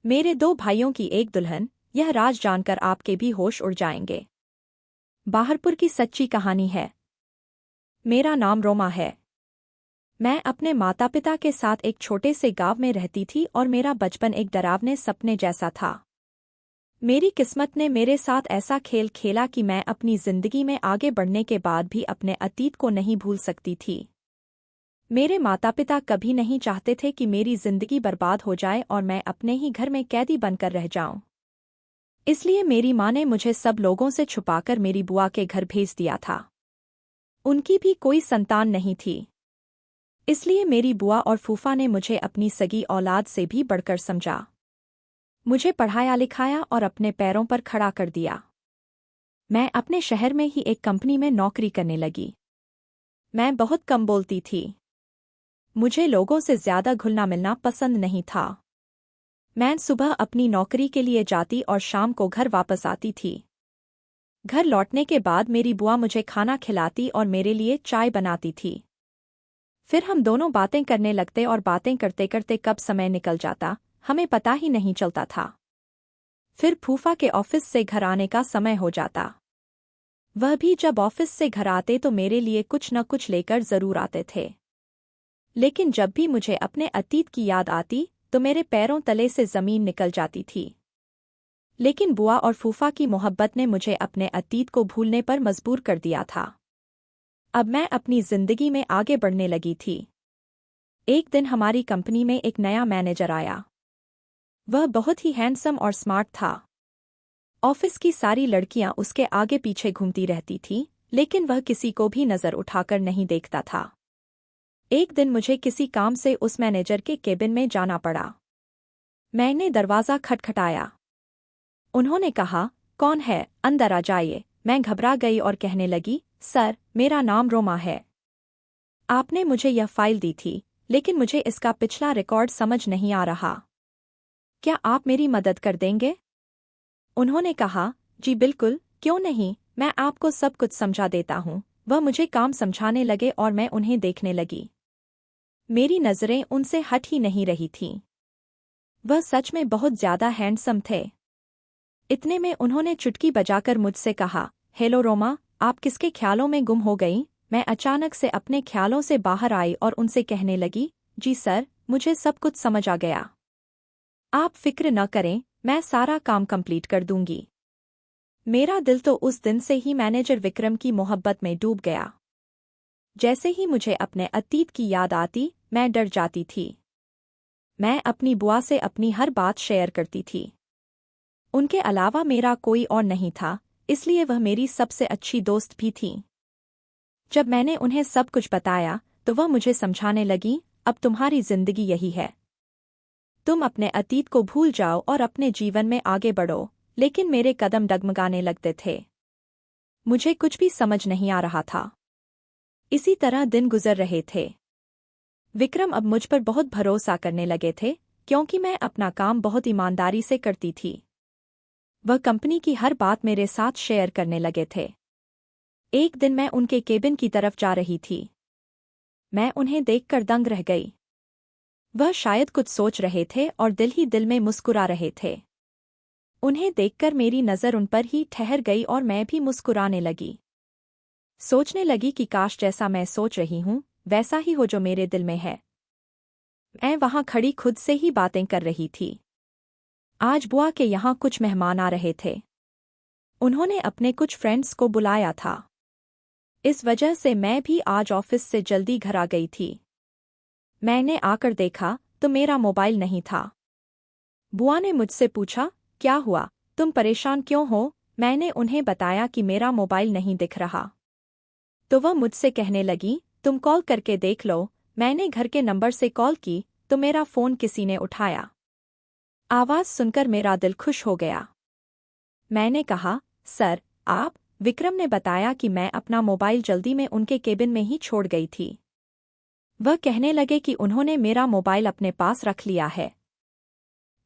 मेरे दो भाइयों की एक दुल्हन, यह राज जानकर आपके भी होश उड़ जाएंगे। बाहरपुर की सच्ची कहानी है। मेरा नाम रोमा है। मैं अपने माता पिता के साथ एक छोटे से गांव में रहती थी और मेरा बचपन एक डरावने सपने जैसा था। मेरी किस्मत ने मेरे साथ ऐसा खेल खेला कि मैं अपनी जिंदगी में आगे बढ़ने के बाद भी अपने अतीत को नहीं भूल सकती थी। मेरे माता पिता कभी नहीं चाहते थे कि मेरी जिंदगी बर्बाद हो जाए और मैं अपने ही घर में कैदी बनकर रह जाऊं। इसलिए मेरी माँ ने मुझे सब लोगों से छुपाकर मेरी बुआ के घर भेज दिया था। उनकी भी कोई संतान नहीं थी, इसलिए मेरी बुआ और फूफा ने मुझे अपनी सगी औलाद से भी बढ़कर समझा। मुझे पढ़ाया लिखाया और अपने पैरों पर खड़ा कर दिया। मैं अपने शहर में ही एक कंपनी में नौकरी करने लगी। मैं बहुत कम बोलती थी। मुझे लोगों से ज्यादा घुलना मिलना पसंद नहीं था। मैं सुबह अपनी नौकरी के लिए जाती और शाम को घर वापस आती थी। घर लौटने के बाद मेरी बुआ मुझे खाना खिलाती और मेरे लिए चाय बनाती थी। फिर हम दोनों बातें करने लगते और बातें करते करते कब समय निकल जाता हमें पता ही नहीं चलता था। फिर फूफा के ऑफिस से घर आने का समय हो जाता। वह भी जब ऑफिस से घर आते तो मेरे लिए कुछ न कुछ लेकर जरूर आते थे। लेकिन जब भी मुझे अपने अतीत की याद आती तो मेरे पैरों तले से जमीन निकल जाती थी। लेकिन बुआ और फूफा की मोहब्बत ने मुझे अपने अतीत को भूलने पर मजबूर कर दिया था। अब मैं अपनी जिंदगी में आगे बढ़ने लगी थी। एक दिन हमारी कंपनी में एक नया मैनेजर आया। वह बहुत ही हैंडसम और स्मार्ट था। ऑफिस की सारी लड़कियां उसके आगे पीछे घूमती रहती थीं, लेकिन वह किसी को भी नजर उठाकर नहीं देखता था। एक दिन मुझे किसी काम से उस मैनेजर के केबिन में जाना पड़ा। मैंने दरवाज़ा खटखटाया। उन्होंने कहा, कौन है, अंदर आ जाइए। मैं घबरा गई और कहने लगी, सर, मेरा नाम रोमा है। आपने मुझे यह फाइल दी थी, लेकिन मुझे इसका पिछला रिकॉर्ड समझ नहीं आ रहा। क्या आप मेरी मदद कर देंगे? उन्होंने कहा, जी बिल्कुल, क्यों नहीं, मैं आपको सब कुछ समझा देता हूँ। वह मुझे काम समझाने लगे और मैं उन्हें देखने लगी। मेरी नज़रें उनसे हट ही नहीं रही थीं। वह सच में बहुत ज्यादा हैंडसम थे। इतने में उन्होंने चुटकी बजाकर मुझसे कहा, हेलो रोमा, आप किसके ख्यालों में गुम हो गई? मैं अचानक से अपने ख्यालों से बाहर आई और उनसे कहने लगी, जी सर, मुझे सब कुछ समझ आ गया। आप फिक्र न करें, मैं सारा काम कंप्लीट कर दूंगी। मेरा दिल तो उस दिन से ही मैनेजर विक्रम की मोहब्बत में डूब गया। जैसे ही मुझे अपने अतीत की याद आती, मैं डर जाती थी। मैं अपनी बुआ से अपनी हर बात शेयर करती थी। उनके अलावा मेरा कोई और नहीं था, इसलिए वह मेरी सबसे अच्छी दोस्त भी थी। जब मैंने उन्हें सब कुछ बताया तो वह मुझे समझाने लगी, अब तुम्हारी जिंदगी यही है। तुम अपने अतीत को भूल जाओ और अपने जीवन में आगे बढ़ो। लेकिन मेरे कदम डगमगाने लगते थे। मुझे कुछ भी समझ नहीं आ रहा था। इसी तरह दिन गुजर रहे थे। विक्रम अब मुझ पर बहुत भरोसा करने लगे थे, क्योंकि मैं अपना काम बहुत ईमानदारी से करती थी। वह कंपनी की हर बात मेरे साथ शेयर करने लगे थे। एक दिन मैं उनके केबिन की तरफ जा रही थी। मैं उन्हें देखकर दंग रह गई। वह शायद कुछ सोच रहे थे और दिल ही दिल में मुस्कुरा रहे थे। उन्हें देखकर मेरी नज़र उन पर ही ठहर गई और मैं भी मुस्कुराने लगी। सोचने लगी कि काश जैसा मैं सोच रही हूँ वैसा ही हो जो मेरे दिल में है। मैं वहाँ खड़ी खुद से ही बातें कर रही थी। आज बुआ के यहाँ कुछ मेहमान आ रहे थे। उन्होंने अपने कुछ फ्रेंड्स को बुलाया था। इस वजह से मैं भी आज ऑफिस से जल्दी घर आ गई थी। मैंने आकर देखा तो मेरा मोबाइल नहीं था। बुआ ने मुझसे पूछा, क्या हुआ, तुम परेशान क्यों हो? मैंने उन्हें बताया कि मेरा मोबाइल नहीं दिख रहा। तो वह मुझसे कहने लगी, तुम कॉल करके देख लो। मैंने घर के नंबर से कॉल की तो मेरा फ़ोन किसी ने उठाया। आवाज़ सुनकर मेरा दिल खुश हो गया। मैंने कहा, सर, आप? विक्रम ने बताया कि मैं अपना मोबाइल जल्दी में उनके केबिन में ही छोड़ गई थी। वह कहने लगे कि उन्होंने मेरा मोबाइल अपने पास रख लिया है।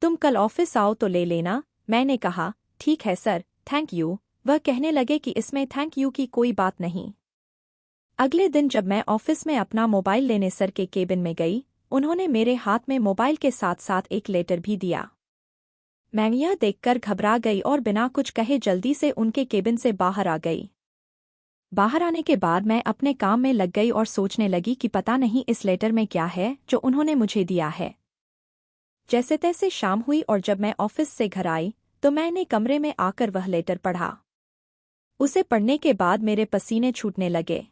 तुम कल ऑफिस आओ तो ले लेना। मैंने कहा, ठीक है सर, थैंक यू। वह कहने लगे कि इसमें थैंक यू की कोई बात नहीं। अगले दिन जब मैं ऑफिस में अपना मोबाइल लेने सर के केबिन में गई, उन्होंने मेरे हाथ में मोबाइल के साथ साथ एक लेटर भी दिया। मैं यह देखकर घबरा गई और बिना कुछ कहे जल्दी से उनके केबिन से बाहर आ गई। बाहर आने के बाद मैं अपने काम में लग गई और सोचने लगी कि पता नहीं इस लेटर में क्या है जो उन्होंने मुझे दिया है। जैसे तैसे शाम हुई और जब मैं ऑफिस से घर आई तो मैंने कमरे में आकर वह लेटर पढ़ा। उसे पढ़ने के बाद मेरे पसीने छूटने लगे।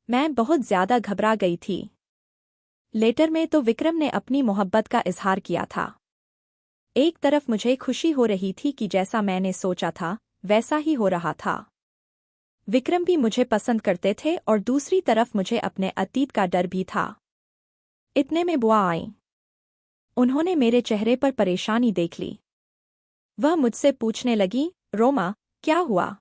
मैं बहुत ज्यादा घबरा गई थी। लेटर में तो विक्रम ने अपनी मोहब्बत का इजहार किया था। एक तरफ मुझे खुशी हो रही थी कि जैसा मैंने सोचा था वैसा ही हो रहा था। विक्रम भी मुझे पसंद करते थे और दूसरी तरफ मुझे अपने अतीत का डर भी था। इतने में बुआ आईं। उन्होंने मेरे चेहरे पर परेशानी देख ली। वह मुझसे पूछने लगी, रोमा, क्या हुआ?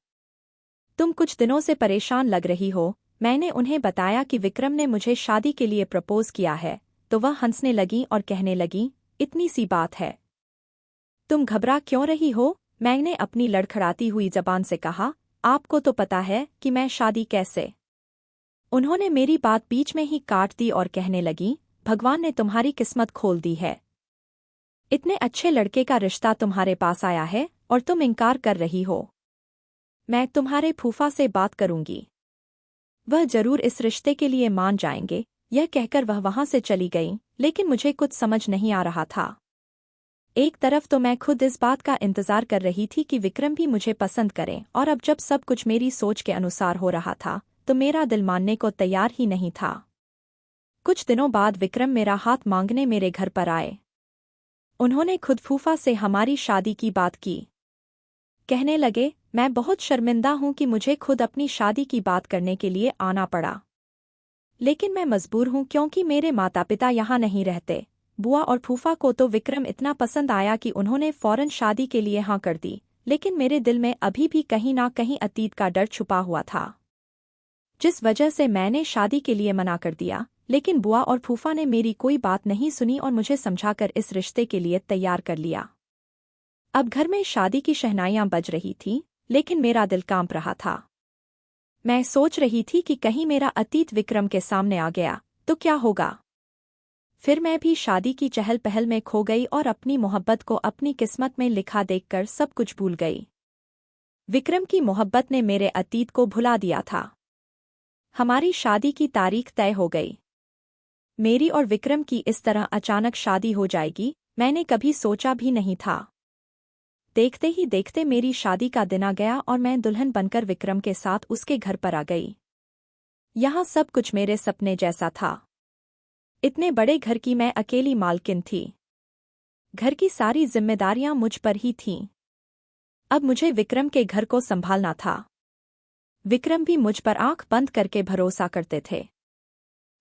तुम कुछ दिनों से परेशान लग रही हो। मैंने उन्हें बताया कि विक्रम ने मुझे शादी के लिए प्रपोज किया है, तो वह हंसने लगी और कहने लगी, इतनी सी बात है, तुम घबरा क्यों रही हो? मैंने अपनी लड़खड़ाती हुई जबान से कहा, आपको तो पता है कि मैं शादी कैसे। उन्होंने मेरी बात बीच में ही काट दी और कहने लगी, भगवान ने तुम्हारी किस्मत खोल दी है। इतने अच्छे लड़के का रिश्ता तुम्हारे पास आया है और तुम इनकार कर रही हो। मैं तुम्हारे फूफा से बात करूंगी, वह जरूर इस रिश्ते के लिए मान जाएंगे। यह कहकर वह वहां से चली गई, लेकिन मुझे कुछ समझ नहीं आ रहा था। एक तरफ तो मैं खुद इस बात का इंतजार कर रही थी कि विक्रम भी मुझे पसंद करे, और अब जब सब कुछ मेरी सोच के अनुसार हो रहा था तो मेरा दिल मानने को तैयार ही नहीं था। कुछ दिनों बाद विक्रम मेरा हाथ मांगने मेरे घर पर आए। उन्होंने खुद फूफा से हमारी शादी की बात की। कहने लगे, मैं बहुत शर्मिंदा हूं कि मुझे खुद अपनी शादी की बात करने के लिए आना पड़ा, लेकिन मैं मजबूर हूं क्योंकि मेरे माता पिता यहाँ नहीं रहते। बुआ और फूफा को तो विक्रम इतना पसंद आया कि उन्होंने फौरन शादी के लिए हाँ कर दी, लेकिन मेरे दिल में अभी भी कहीं ना कहीं अतीत का डर छुपा हुआ था, जिस वजह से मैंने शादी के लिए मना कर दिया। लेकिन बुआ और फूफा ने मेरी कोई बात नहीं सुनी और मुझे समझाकर इस रिश्ते के लिए तैयार कर लिया। अब घर में शादी की शहनाइयां बज रही थीं, लेकिन मेरा दिल कांप रहा था। मैं सोच रही थी कि कहीं मेरा अतीत विक्रम के सामने आ गया तो क्या होगा। फिर मैं भी शादी की चहल पहल में खो गई और अपनी मोहब्बत को अपनी किस्मत में लिखा देखकर सब कुछ भूल गई। विक्रम की मोहब्बत ने मेरे अतीत को भुला दिया था। हमारी शादी की तारीख तय हो गई। मेरी और विक्रम की इस तरह अचानक शादी हो जाएगी मैंने कभी सोचा भी नहीं था। देखते ही देखते मेरी शादी का दिन आ गया और मैं दुल्हन बनकर विक्रम के साथ उसके घर पर आ गई। यहाँ सब कुछ मेरे सपने जैसा था। इतने बड़े घर की मैं अकेली मालकिन थी। घर की सारी जिम्मेदारियां मुझ पर ही थीं। अब मुझे विक्रम के घर को संभालना था। विक्रम भी मुझ पर आंख बंद करके भरोसा करते थे।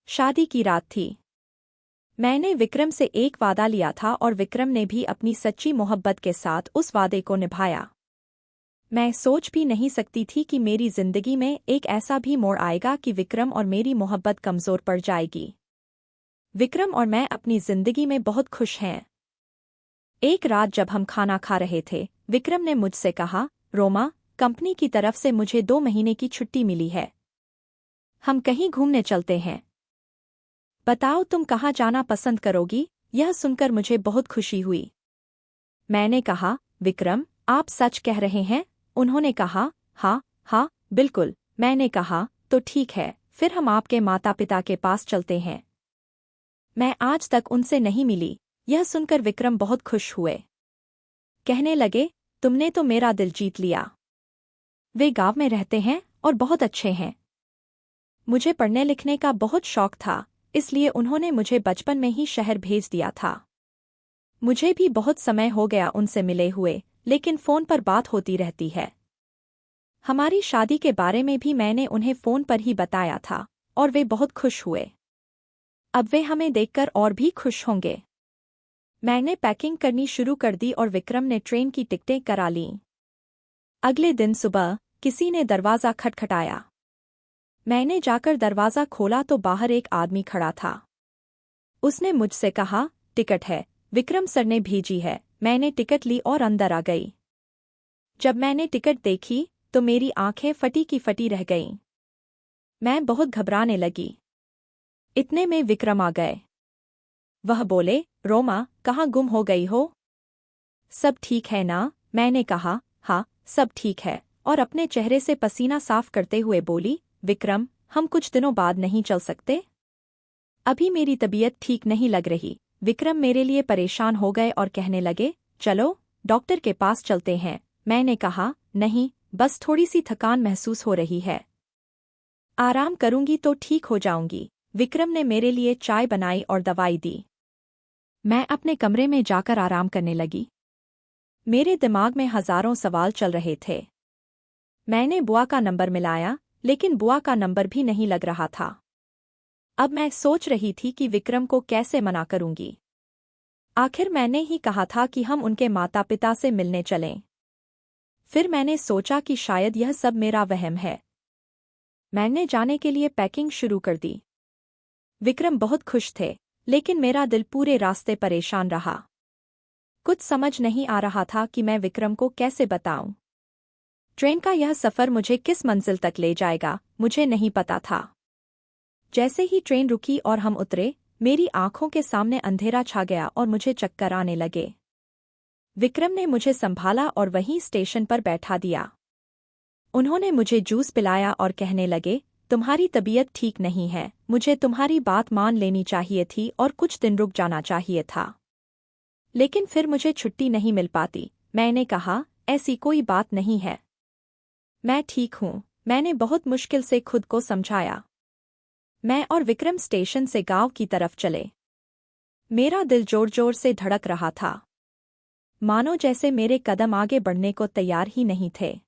शादी की रात थी। मैंने विक्रम से एक वादा लिया था और विक्रम ने भी अपनी सच्ची मोहब्बत के साथ उस वादे को निभाया। मैं सोच भी नहीं सकती थी कि मेरी जिंदगी में एक ऐसा भी मोड़ आएगा कि विक्रम और मेरी मोहब्बत कमजोर पड़ जाएगी। विक्रम और मैं अपनी जिंदगी में बहुत खुश हैं। एक रात जब हम खाना खा रहे थे, विक्रम ने मुझसे कहा, रोमा, कंपनी की तरफ से मुझे 2 महीने की छुट्टी मिली है। हम कहीं घूमने चलते हैं। बताओ तुम कहाँ जाना पसंद करोगी? यह सुनकर मुझे बहुत खुशी हुई। मैंने कहा, विक्रम, आप सच कह रहे हैं? उन्होंने कहा, हाँ हाँ बिल्कुल। मैंने कहा, तो ठीक है, फिर हम आपके माता पिता के पास चलते हैं। मैं आज तक उनसे नहीं मिली। यह सुनकर विक्रम बहुत खुश हुए। कहने लगे, तुमने तो मेरा दिल जीत लिया। वे गांव में रहते हैं और बहुत अच्छे हैं। मुझे पढ़ने लिखने का बहुत शौक था, इसलिए उन्होंने मुझे बचपन में ही शहर भेज दिया था। मुझे भी बहुत समय हो गया उनसे मिले हुए, लेकिन फोन पर बात होती रहती है। हमारी शादी के बारे में भी मैंने उन्हें फोन पर ही बताया था और वे बहुत खुश हुए। अब वे हमें देखकर और भी खुश होंगे। मैंने पैकिंग करनी शुरू कर दी और विक्रम ने ट्रेन की टिकटें करा लीं। अगले दिन सुबह किसी ने दरवाज़ा खटखटाया। मैंने जाकर दरवाज़ा खोला तो बाहर एक आदमी खड़ा था। उसने मुझसे कहा, टिकट है, विक्रम सर ने भेजी है। मैंने टिकट ली और अंदर आ गई। जब मैंने टिकट देखी तो मेरी आंखें फटी की फटी रह गईं। मैं बहुत घबराने लगी। इतने में विक्रम आ गए। वह बोले, रोमा, कहाँ गुम हो गई हो? सब ठीक है ना? मैंने कहा, हाँ, सब ठीक है, और अपने चेहरे से पसीना साफ करते हुए बोली, विक्रम, हम कुछ दिनों बाद नहीं चल सकते? अभी मेरी तबीयत ठीक नहीं लग रही। विक्रम मेरे लिए परेशान हो गए और कहने लगे, चलो, डॉक्टर के पास चलते हैं। मैंने कहा, नहीं, बस थोड़ी सी थकान महसूस हो रही है। आराम करूंगी तो ठीक हो जाऊंगी। विक्रम ने मेरे लिए चाय बनाई और दवाई दी। मैं अपने कमरे में जाकर आराम करने लगी। मेरे दिमाग में हजारों सवाल चल रहे थे। मैंने बुआ का नंबर मिलाया, लेकिन बुआ का नंबर भी नहीं लग रहा था। अब मैं सोच रही थी कि विक्रम को कैसे मना करूंगी। आखिर मैंने ही कहा था कि हम उनके माता पिता से मिलने चलें। फिर मैंने सोचा कि शायद यह सब मेरा वहम है। मैंने जाने के लिए पैकिंग शुरू कर दी। विक्रम बहुत खुश थे, लेकिन मेरा दिल पूरे रास्ते परेशान रहा। कुछ समझ नहीं आ रहा था कि मैं विक्रम को कैसे बताऊं। ट्रेन का यह सफ़र मुझे किस मंजिल तक ले जाएगा, मुझे नहीं पता था। जैसे ही ट्रेन रुकी और हम उतरे, मेरी आंखों के सामने अंधेरा छा गया और मुझे चक्कर आने लगे। विक्रम ने मुझे संभाला और वहीं स्टेशन पर बैठा दिया। उन्होंने मुझे जूस पिलाया और कहने लगे, तुम्हारी तबीयत ठीक नहीं है, मुझे तुम्हारी बात मान लेनी चाहिए थी और कुछ दिन रुक जाना चाहिए था। लेकिन फिर मुझे छुट्टी नहीं मिल पाती। मैंने कहा, ऐसी कोई बात नहीं है, मैं ठीक हूँ। मैंने बहुत मुश्किल से खुद को समझाया। मैं और विक्रम स्टेशन से गांव की तरफ चले। मेरा दिल जोर जोर से धड़क रहा था, मानो जैसे मेरे कदम आगे बढ़ने को तैयार ही नहीं थे।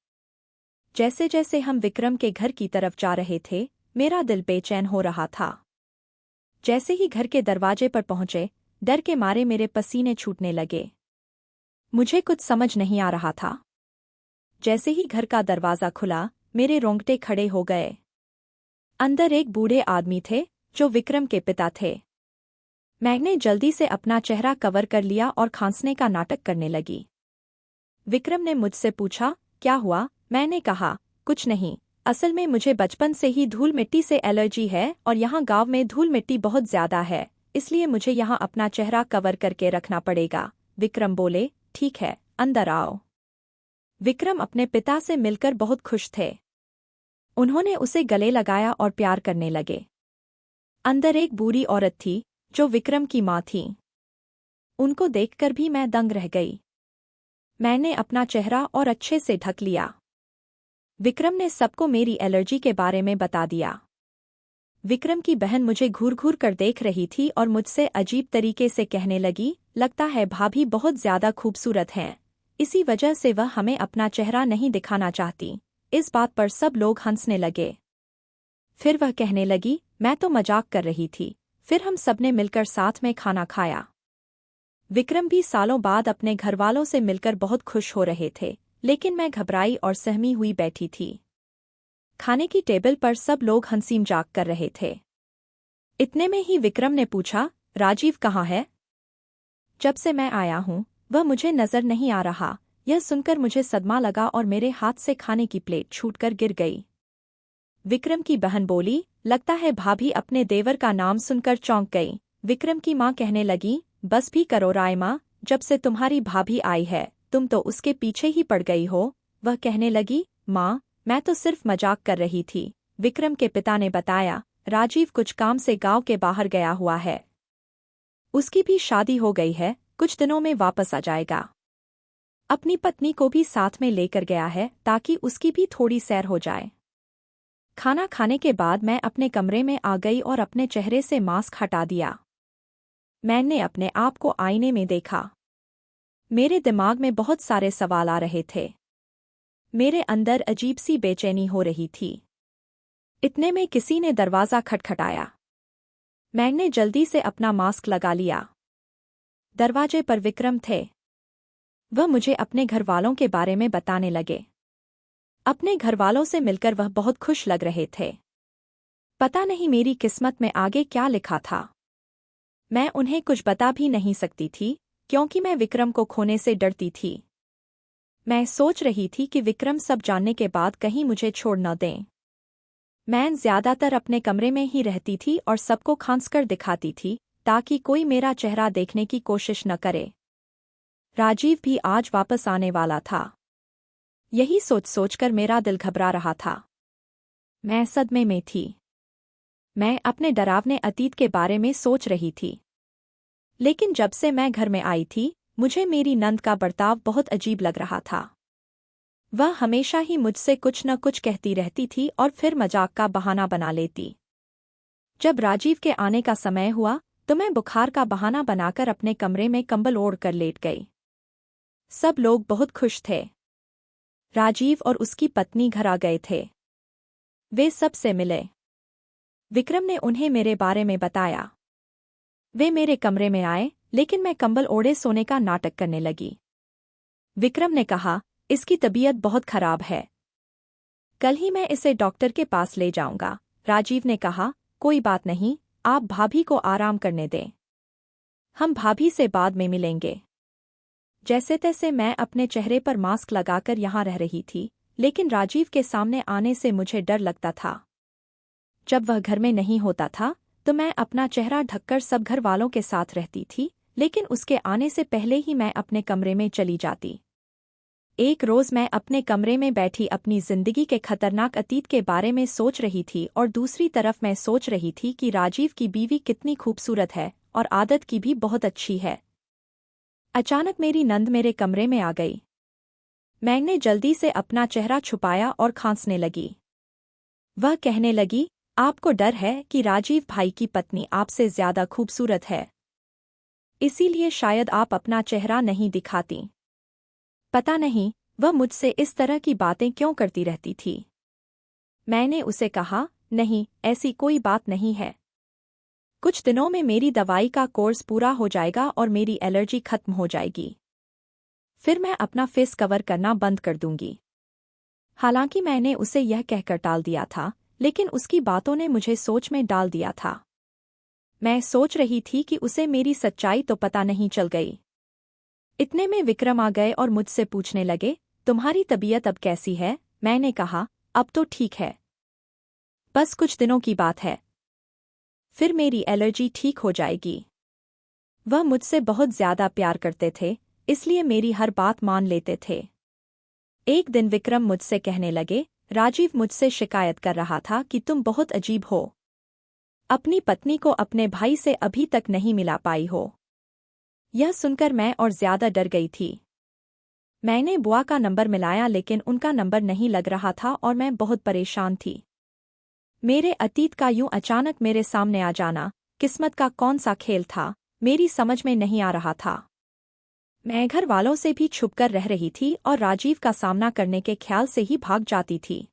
जैसे जैसे हम विक्रम के घर की तरफ जा रहे थे, मेरा दिल बेचैन हो रहा था। जैसे ही घर के दरवाजे पर पहुंचे, डर के मारे मेरे पसीने छूटने लगे। मुझे कुछ समझ नहीं आ रहा था। जैसे ही घर का दरवाज़ा खुला, मेरे रोंगटे खड़े हो गए। अंदर एक बूढ़े आदमी थे, जो विक्रम के पिता थे। मैंने जल्दी से अपना चेहरा कवर कर लिया और खांसने का नाटक करने लगी। विक्रम ने मुझसे पूछा, क्या हुआ? मैंने कहा, कुछ नहीं, असल में मुझे बचपन से ही धूल मिट्टी से एलर्जी है और यहाँ गांव में धूल मिट्टी बहुत ज्यादा है, इसलिए मुझे यहाँ अपना चेहरा कवर करके रखना पड़ेगा। विक्रम बोले, ठीक है, अंदर आओ। विक्रम अपने पिता से मिलकर बहुत खुश थे। उन्होंने उसे गले लगाया और प्यार करने लगे। अंदर एक बूढ़ी औरत थी, जो विक्रम की माँ थी। उनको देखकर भी मैं दंग रह गई। मैंने अपना चेहरा और अच्छे से ढक लिया। विक्रम ने सबको मेरी एलर्जी के बारे में बता दिया। विक्रम की बहन मुझे घूर घूर कर देख रही थी और मुझसे अजीब तरीके से कहने लगी, लगता है भाभी बहुत ज्यादा खूबसूरत हैं, इसी वजह से वह हमें अपना चेहरा नहीं दिखाना चाहती। इस बात पर सब लोग हंसने लगे। फिर वह कहने लगी, मैं तो मजाक कर रही थी। फिर हम सबने मिलकर साथ में खाना खाया। विक्रम भी सालों बाद अपने घरवालों से मिलकर बहुत खुश हो रहे थे, लेकिन मैं घबराई और सहमी हुई बैठी थी। खाने की टेबल पर सब लोग हंसी मजाक कर रहे थे। इतने में ही विक्रम ने पूछा, राजीव कहाँ है? जब से मैं आया हूँ, वह मुझे नजर नहीं आ रहा। यह सुनकर मुझे सदमा लगा और मेरे हाथ से खाने की प्लेट छूटकर गिर गई। विक्रम की बहन बोली, लगता है भाभी अपने देवर का नाम सुनकर चौंक गई। विक्रम की माँ कहने लगी, बस भी करो रायमा, जब से तुम्हारी भाभी आई है, तुम तो उसके पीछे ही पड़ गई हो। वह कहने लगी, माँ, मैं तो सिर्फ मजाक कर रही थी। विक्रम के पिता ने बताया, राजीव कुछ काम से गांव के बाहर गया हुआ है। उसकी भी शादी हो गई है, कुछ दिनों में वापस आ जाएगा। अपनी पत्नी को भी साथ में लेकर गया है, ताकि उसकी भी थोड़ी सैर हो जाए। खाना खाने के बाद मैं अपने कमरे में आ गई और अपने चेहरे से मास्क हटा दिया। मैंने अपने आप को आईने में देखा। मेरे दिमाग में बहुत सारे सवाल आ रहे थे। मेरे अंदर अजीब सी बेचैनी हो रही थी। इतने में किसी ने दरवाज़ा खटखटाया। मैंने जल्दी से अपना मास्क लगा लिया। दरवाजे पर विक्रम थे। वह मुझे अपने घरवालों के बारे में बताने लगे। अपने घरवालों से मिलकर वह बहुत खुश लग रहे थे। पता नहीं मेरी किस्मत में आगे क्या लिखा था। मैं उन्हें कुछ बता भी नहीं सकती थी, क्योंकि मैं विक्रम को खोने से डरती थी। मैं सोच रही थी कि विक्रम सब जानने के बाद कहीं मुझे छोड़ न दें। मैं ज्यादातर अपने कमरे में ही रहती थी और सबको खांसकर दिखाती थी, ताकि कोई मेरा चेहरा देखने की कोशिश न करे। राजीव भी आज वापस आने वाला था। यही सोच सोचकर मेरा दिल घबरा रहा था। मैं सदमे में थी। मैं अपने डरावने अतीत के बारे में सोच रही थी। लेकिन जब से मैं घर में आई थी, मुझे मेरी नंद का बर्ताव बहुत अजीब लग रहा था। वह हमेशा ही मुझसे कुछ न कुछ कहती रहती थी और फिर मजाक का बहाना बना लेती। जब राजीव के आने का समय हुआ तो मैं बुखार का बहाना बनाकर अपने कमरे में कंबल ओढ़ कर लेट गई। सब लोग बहुत खुश थे। राजीव और उसकी पत्नी घर आ गए थे। वे सबसे मिले। विक्रम ने उन्हें मेरे बारे में बताया। वे मेरे कमरे में आए, लेकिन मैं कंबल ओढ़े सोने का नाटक करने लगी। विक्रम ने कहा, इसकी तबीयत बहुत खराब है। कल ही मैं इसे डॉक्टर के पास ले जाऊंगा। राजीव ने कहा, कोई बात नहीं, आप भाभी को आराम करने दें। हम भाभी से बाद में मिलेंगे। जैसे तैसे मैं अपने चेहरे पर मास्क लगाकर यहाँ रह रही थी, लेकिन राजीव के सामने आने से मुझे डर लगता था। जब वह घर में नहीं होता था तो मैं अपना चेहरा ढककर सब घर वालों के साथ रहती थी, लेकिन उसके आने से पहले ही मैं अपने कमरे में चली जाती। एक रोज मैं अपने कमरे में बैठी अपनी जिंदगी के खतरनाक अतीत के बारे में सोच रही थी और दूसरी तरफ मैं सोच रही थी कि राजीव की बीवी कितनी खूबसूरत है और आदत की भी बहुत अच्छी है। अचानक मेरी नंद मेरे कमरे में आ गई। मैंने जल्दी से अपना चेहरा छुपाया और खांसने लगी। वह कहने लगी, आपको डर है कि राजीव भाई की पत्नी आपसे ज्यादा खूबसूरत है, इसीलिए शायद आप अपना चेहरा नहीं दिखाती। पता नहीं वह मुझसे इस तरह की बातें क्यों करती रहती थी। मैंने उसे कहा, नहीं, ऐसी कोई बात नहीं है। कुछ दिनों में मेरी दवाई का कोर्स पूरा हो जाएगा और मेरी एलर्जी खत्म हो जाएगी। फिर मैं अपना फेस कवर करना बंद कर दूंगी। हालांकि मैंने उसे यह कहकर टाल दिया था, लेकिन उसकी बातों ने मुझे सोच में डाल दिया था। मैं सोच रही थी कि उसे मेरी सच्चाई तो पता नहीं चल गई। इतने में विक्रम आ गए और मुझसे पूछने लगे, तुम्हारी तबीयत अब कैसी है? मैंने कहा, अब तो ठीक है, बस कुछ दिनों की बात है, फिर मेरी एलर्जी ठीक हो जाएगी। वह मुझसे बहुत ज्यादा प्यार करते थे, इसलिए मेरी हर बात मान लेते थे। एक दिन विक्रम मुझसे कहने लगे, राजीव मुझसे शिकायत कर रहा था कि तुम बहुत अजीब हो। अपनी पत्नी को अपने भाई से अभी तक नहीं मिला पाई हो। यह सुनकर मैं और ज्यादा डर गई थी। मैंने बुआ का नंबर मिलाया, लेकिन उनका नंबर नहीं लग रहा था और मैं बहुत परेशान थी। मेरे अतीत का यूं अचानक मेरे सामने आ जाना किस्मत का कौन सा खेल था, मेरी समझ में नहीं आ रहा था। मैं घर वालों से भी छुपकर रह रही थी और राजीव का सामना करने के ख्याल से ही भाग जाती थी।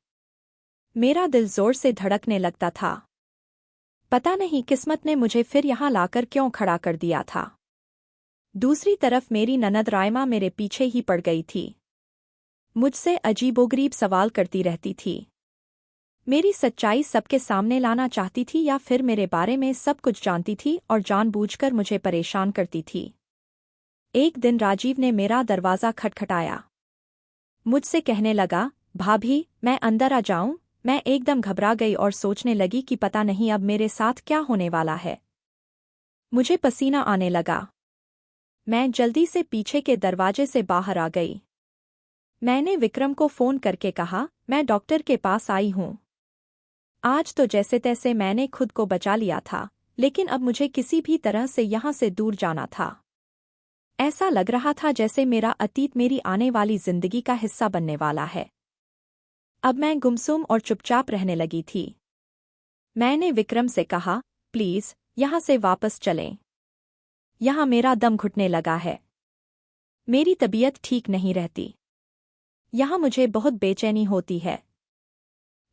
मेरा दिल जोर से धड़कने लगता था। पता नहीं किस्मत ने मुझे फिर यहाँ लाकर क्यों खड़ा कर दिया था। दूसरी तरफ मेरी ननद रायमा मेरे पीछे ही पड़ गई थी। मुझसे अजीबोगरीब सवाल करती रहती थी। मेरी सच्चाई सबके सामने लाना चाहती थी या फिर मेरे बारे में सब कुछ जानती थी और जानबूझकर मुझे परेशान करती थी। एक दिन राजीव ने मेरा दरवाज़ा खटखटाया। मुझसे कहने लगा, भाभी, मैं अंदर आ जाऊं? मैं एकदम घबरा गई और सोचने लगी कि पता नहीं अब मेरे साथ क्या होने वाला है। मुझे पसीना आने लगा। मैं जल्दी से पीछे के दरवाजे से बाहर आ गई। मैंने विक्रम को फोन करके कहा, मैं डॉक्टर के पास आई हूं। आज तो जैसे तैसे मैंने खुद को बचा लिया था, लेकिन अब मुझे किसी भी तरह से यहाँ से दूर जाना था। ऐसा लग रहा था जैसे मेरा अतीत मेरी आने वाली जिंदगी का हिस्सा बनने वाला है। अब मैं गुमसुम और चुपचाप रहने लगी थी। मैंने विक्रम से कहा, प्लीज यहाँ से वापस चलें। यहाँ मेरा दम घुटने लगा है। मेरी तबीयत ठीक नहीं रहती। यहाँ मुझे बहुत बेचैनी होती है।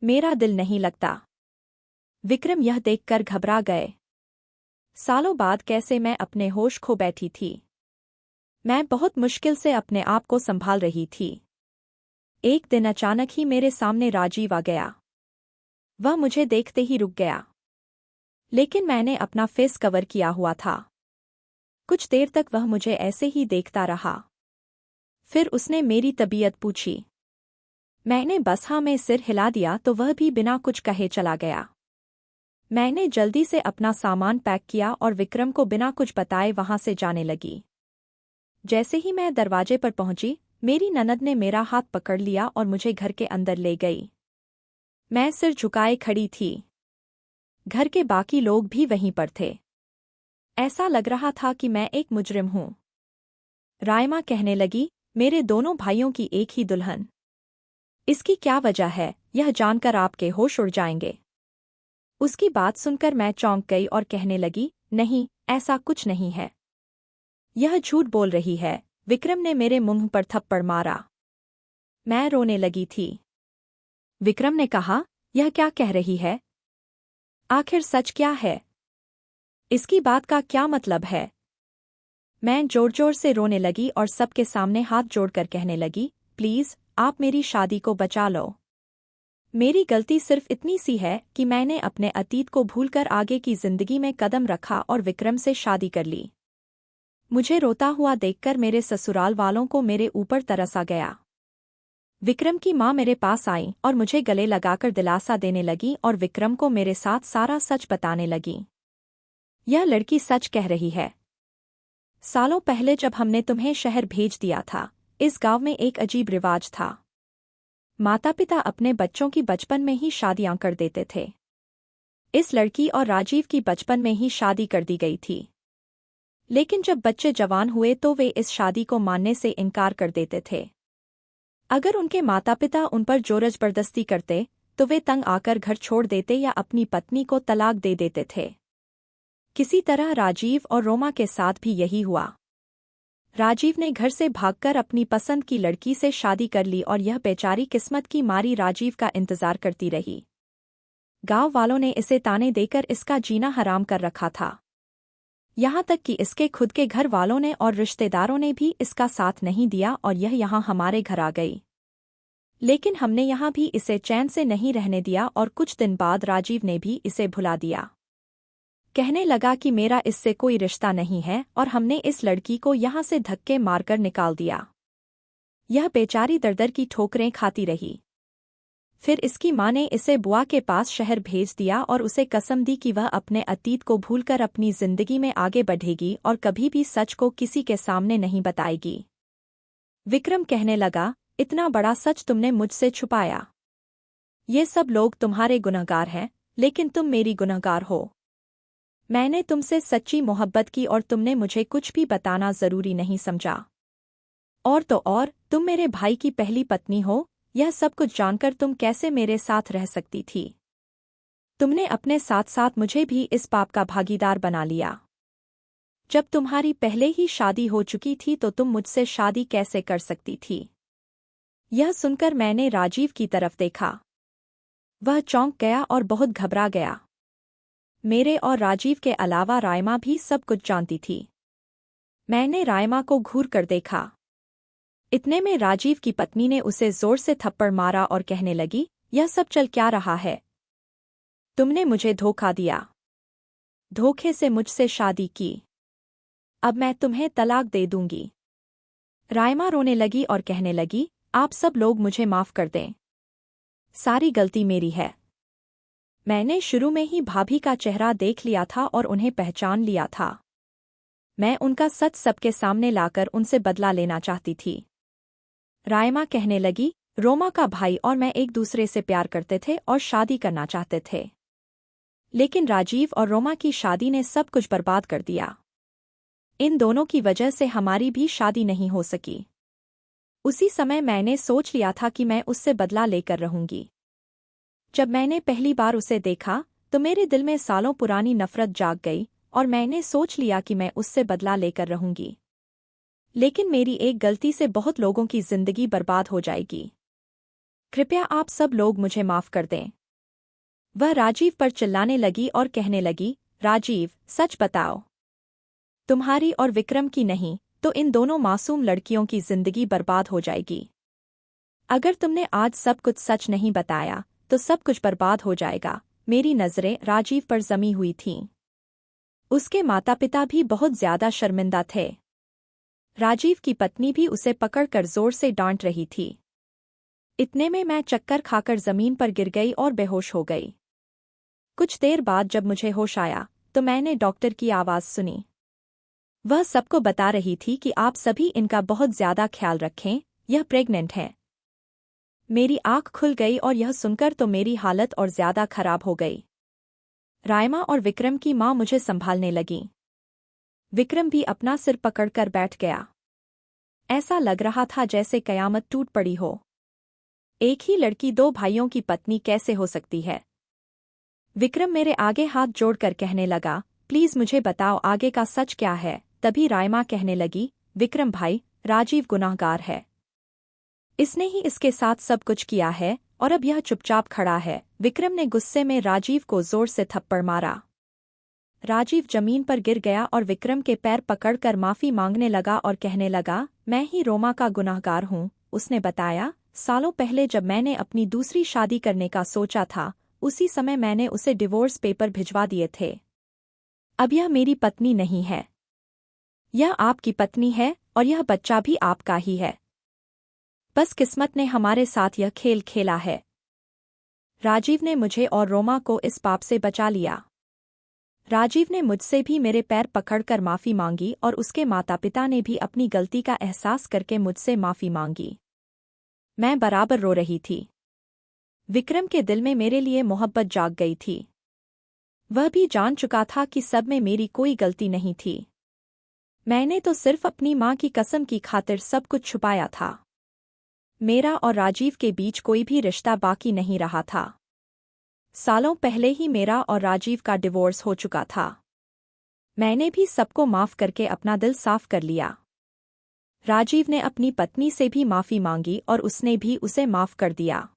मेरा दिल नहीं लगता। विक्रम यह देखकर घबरा गए। सालों बाद कैसे मैं अपने होश खो बैठी थी। मैं बहुत मुश्किल से अपने आप को संभाल रही थी। एक दिन अचानक ही मेरे सामने राजीव आ गया। वह मुझे देखते ही रुक गया, लेकिन मैंने अपना फेस कवर किया हुआ था। कुछ देर तक वह मुझे ऐसे ही देखता रहा। फिर उसने मेरी तबीयत पूछी। मैंने बस हाँ में सिर हिला दिया तो वह भी बिना कुछ कहे चला गया। मैंने जल्दी से अपना सामान पैक किया और विक्रम को बिना कुछ बताए वहां से जाने लगी। जैसे ही मैं दरवाजे पर पहुंची, मेरी ननद ने मेरा हाथ पकड़ लिया और मुझे घर के अंदर ले गई। मैं सिर झुकाए खड़ी थी। घर के बाकी लोग भी वहीं पर थे। ऐसा लग रहा था कि मैं एक मुजरिम हूं। रायमा कहने लगी, मेरे दोनों भाइयों की एक ही दुल्हन। इसकी क्या वजह है, यह जानकर आपके होश उड़ जाएंगे। उसकी बात सुनकर मैं चौंक गई और कहने लगी, नहीं, ऐसा कुछ नहीं है। यह झूठ बोल रही है। विक्रम ने मेरे मुंह पर थप्पड़ मारा। मैं रोने लगी थी। विक्रम ने कहा, यह क्या कह रही है? आखिर सच क्या है? इसकी बात का क्या मतलब है? मैं जोर जोर से रोने लगी और सबके सामने हाथ जोड़कर कहने लगी, प्लीज, आप मेरी शादी को बचा लो। मेरी गलती सिर्फ इतनी सी है कि मैंने अपने अतीत को भूलकर आगे की जिंदगी में कदम रखा और विक्रम से शादी कर ली। मुझे रोता हुआ देखकर मेरे ससुराल वालों को मेरे ऊपर तरस आ गया। विक्रम की माँ मेरे पास आई और मुझे गले लगाकर दिलासा देने लगी और विक्रम को मेरे साथ सारा सच बताने लगी। यह लड़की सच कह रही है। सालों पहले जब हमने तुम्हें शहर भेज दिया था, इस गांव में एक अजीब रिवाज था। माता पिता अपने बच्चों की बचपन में ही शादियां कर देते थे। इस लड़की और राजीव की बचपन में ही शादी कर दी गई थी। लेकिन जब बच्चे जवान हुए तो वे इस शादी को मानने से इनकार कर देते थे। अगर उनके माता पिता उन पर जोर जबरदस्ती करते तो वे तंग आकर घर छोड़ देते या अपनी पत्नी को तलाक दे देते थे। किसी तरह राजीव और रोमा के साथ भी यही हुआ। राजीव ने घर से भागकर अपनी पसंद की लड़की से शादी कर ली और यह बेचारी किस्मत की मारी राजीव का इंतजार करती रही। गांव वालों ने इसे ताने देकर इसका जीना हराम कर रखा था। यहाँ तक कि इसके खुद के घर वालों ने और रिश्तेदारों ने भी इसका साथ नहीं दिया और यह यहाँ हमारे घर आ गई। लेकिन हमने यहाँ भी इसे चैन से नहीं रहने दिया और कुछ दिन बाद राजीव ने भी इसे भुला दिया। कहने लगा कि मेरा इससे कोई रिश्ता नहीं है और हमने इस लड़की को यहाँ से धक्के मारकर निकाल दिया। यह बेचारी दर-दर की ठोकरें खाती रही। फिर इसकी माँ ने इसे बुआ के पास शहर भेज दिया और उसे कसम दी कि वह अपने अतीत को भूलकर अपनी जिंदगी में आगे बढ़ेगी और कभी भी सच को किसी के सामने नहीं बताएगी। विक्रम कहने लगा, इतना बड़ा सच तुमने मुझसे छुपाया। ये सब लोग तुम्हारे गुनहगार हैं, लेकिन तुम मेरी गुनहगार हो। मैंने तुमसे सच्ची मोहब्बत की और तुमने मुझे कुछ भी बताना जरूरी नहीं समझा। और तो और, तुम मेरे भाई की पहली पत्नी हो। यह सब कुछ जानकर तुम कैसे मेरे साथ रह सकती थी? तुमने अपने साथ साथ मुझे भी इस पाप का भागीदार बना लिया। जब तुम्हारी पहले ही शादी हो चुकी थी तो तुम मुझसे शादी कैसे कर सकती थी? यह सुनकर मैंने राजीव की तरफ देखा। वह चौंक गया और बहुत घबरा गया। मेरे और राजीव के अलावा रायमा भी सब कुछ जानती थी। मैंने रायमा को घूर कर देखा। इतने में राजीव की पत्नी ने उसे जोर से थप्पड़ मारा और कहने लगी, यह सब चल क्या रहा है? तुमने मुझे धोखा दिया। धोखे से मुझसे शादी की। अब मैं तुम्हें तलाक दे दूंगी। रायमा रोने लगी और कहने लगी, आप सब लोग मुझे माफ कर दें। सारी गलती मेरी है। मैंने शुरू में ही भाभी का चेहरा देख लिया था और उन्हें पहचान लिया था। मैं उनका सच सबके सामने लाकर उनसे बदला लेना चाहती थी। रायमा कहने लगी, रोमा का भाई और मैं एक दूसरे से प्यार करते थे और शादी करना चाहते थे। लेकिन राजीव और रोमा की शादी ने सब कुछ बर्बाद कर दिया। इन दोनों की वजह से हमारी भी शादी नहीं हो सकी। उसी समय मैंने सोच लिया था कि मैं उससे बदला लेकर रहूंगी। जब मैंने पहली बार उसे देखा तो मेरे दिल में सालों पुरानी नफरत जाग गई और मैंने सोच लिया कि मैं उससे बदला लेकर रहूंगी। लेकिन मेरी एक गलती से बहुत लोगों की जिंदगी बर्बाद हो जाएगी। कृपया आप सब लोग मुझे माफ कर दें। वह राजीव पर चिल्लाने लगी और कहने लगी, राजीव, सच बताओ। तुम्हारी और विक्रम की नहीं तो इन दोनों मासूम लड़कियों की जिंदगी बर्बाद हो जाएगी। अगर तुमने आज सब कुछ सच नहीं बताया तो सब कुछ बर्बाद हो जाएगा। मेरी नजरें राजीव पर जमी हुई थीं। उसके माता पिता भी बहुत ज्यादा शर्मिंदा थे। राजीव की पत्नी भी उसे पकड़कर जोर से डांट रही थी। इतने में मैं चक्कर खाकर जमीन पर गिर गई और बेहोश हो गई। कुछ देर बाद जब मुझे होश आया तो मैंने डॉक्टर की आवाज सुनी। वह सबको बता रही थी कि आप सभी इनका बहुत ज्यादा ख्याल रखें, यह प्रेग्नेंट है। मेरी आंख खुल गई और यह सुनकर तो मेरी हालत और ज्यादा खराब हो गई। रायमा और विक्रम की मां मुझे संभालने लगीं। विक्रम भी अपना सिर पकड़कर बैठ गया। ऐसा लग रहा था जैसे कयामत टूट पड़ी हो। एक ही लड़की दो भाइयों की पत्नी कैसे हो सकती है? विक्रम मेरे आगे हाथ जोड़कर कहने लगा, प्लीज मुझे बताओ आगे का सच क्या है। तभी रायमा कहने लगी, विक्रम भाई, राजीव गुनाहगार है। इसने ही इसके साथ सब कुछ किया है और अब यह चुपचाप खड़ा है। विक्रम ने गुस्से में राजीव को जोर से थप्पड़ मारा। राजीव जमीन पर गिर गया और विक्रम के पैर पकड़कर माफी मांगने लगा और कहने लगा, मैं ही रोमा का गुनाहगार हूँ। उसने बताया, सालों पहले जब मैंने अपनी दूसरी शादी करने का सोचा था, उसी समय मैंने उसे डिवोर्स पेपर भिजवा दिए थे। अब यह मेरी पत्नी नहीं है, यह आपकी पत्नी है और यह बच्चा भी आपका ही है। बस किस्मत ने हमारे साथ यह खेल खेला है। राजीव ने मुझे और रोमा को इस पाप से बचा लिया। राजीव ने मुझसे भी मेरे पैर पकड़कर माफी मांगी और उसके माता पिता ने भी अपनी गलती का एहसास करके मुझसे माफी मांगी। मैं बराबर रो रही थी। विक्रम के दिल में मेरे लिए मोहब्बत जाग गई थी। वह भी जान चुका था कि सब में मेरी कोई गलती नहीं थी। मैंने तो सिर्फ अपनी मां की कसम की खातिर सब कुछ छुपाया था। मेरा और राजीव के बीच कोई भी रिश्ता बाकी नहीं रहा था। सालों पहले ही मेरा और राजीव का डिवोर्स हो चुका था। मैंने भी सबको माफ करके अपना दिल साफ कर लिया। राजीव ने अपनी पत्नी से भी माफी मांगी और उसने भी उसे माफ कर दिया।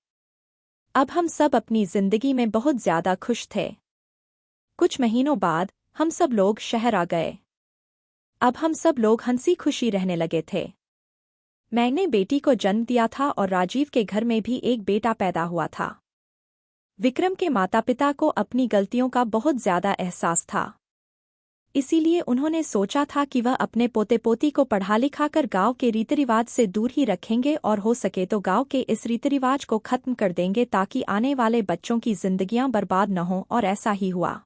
अब हम सब अपनी जिंदगी में बहुत ज्यादा खुश थे। कुछ महीनों बाद हम सब लोग शहर आ गए। अब हम सब लोग हंसी खुशी रहने लगे थे। मैंने बेटी को जन्म दिया था और राजीव के घर में भी एक बेटा पैदा हुआ था। विक्रम के माता पिता को अपनी गलतियों का बहुत ज्यादा एहसास था। इसीलिए उन्होंने सोचा था कि वह अपने पोते पोती को पढ़ा लिखाकर गांव के रीति रिवाज से दूर ही रखेंगे और हो सके तो गांव के इस रीति रिवाज को खत्म कर देंगे ताकि आने वाले बच्चों की जिंदगियां बर्बाद न हों, और ऐसा ही हुआ।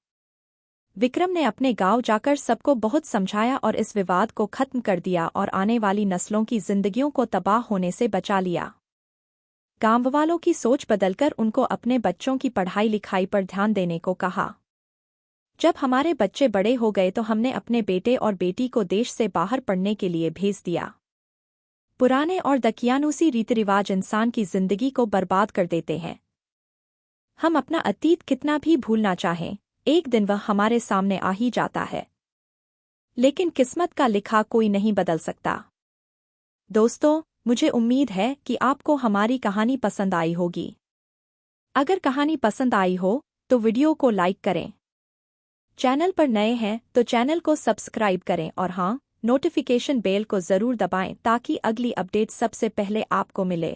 विक्रम ने अपने गांव जाकर सबको बहुत समझाया और इस विवाद को खत्म कर दिया और आने वाली नस्लों की जिंदगियों को तबाह होने से बचा लिया। गांव वालों की सोच बदलकर उनको अपने बच्चों की पढ़ाई लिखाई पर ध्यान देने को कहा। जब हमारे बच्चे बड़े हो गए तो हमने अपने बेटे और बेटी को देश से बाहर पढ़ने के लिए भेज दिया। पुराने और दकियानूसी रीति रिवाज इंसान की जिंदगी को बर्बाद कर देते हैं। हम अपना अतीत कितना भी भूलना चाहें, एक दिन वह हमारे सामने आ ही जाता है। लेकिन किस्मत का लिखा कोई नहीं बदल सकता। दोस्तों, मुझे उम्मीद है कि आपको हमारी कहानी पसंद आई होगी। अगर कहानी पसंद आई हो तो वीडियो को लाइक करें। चैनल पर नए हैं तो चैनल को सब्सक्राइब करें और हाँ, नोटिफिकेशन बेल को जरूर दबाएं ताकि अगली अपडेट सबसे पहले आपको मिले।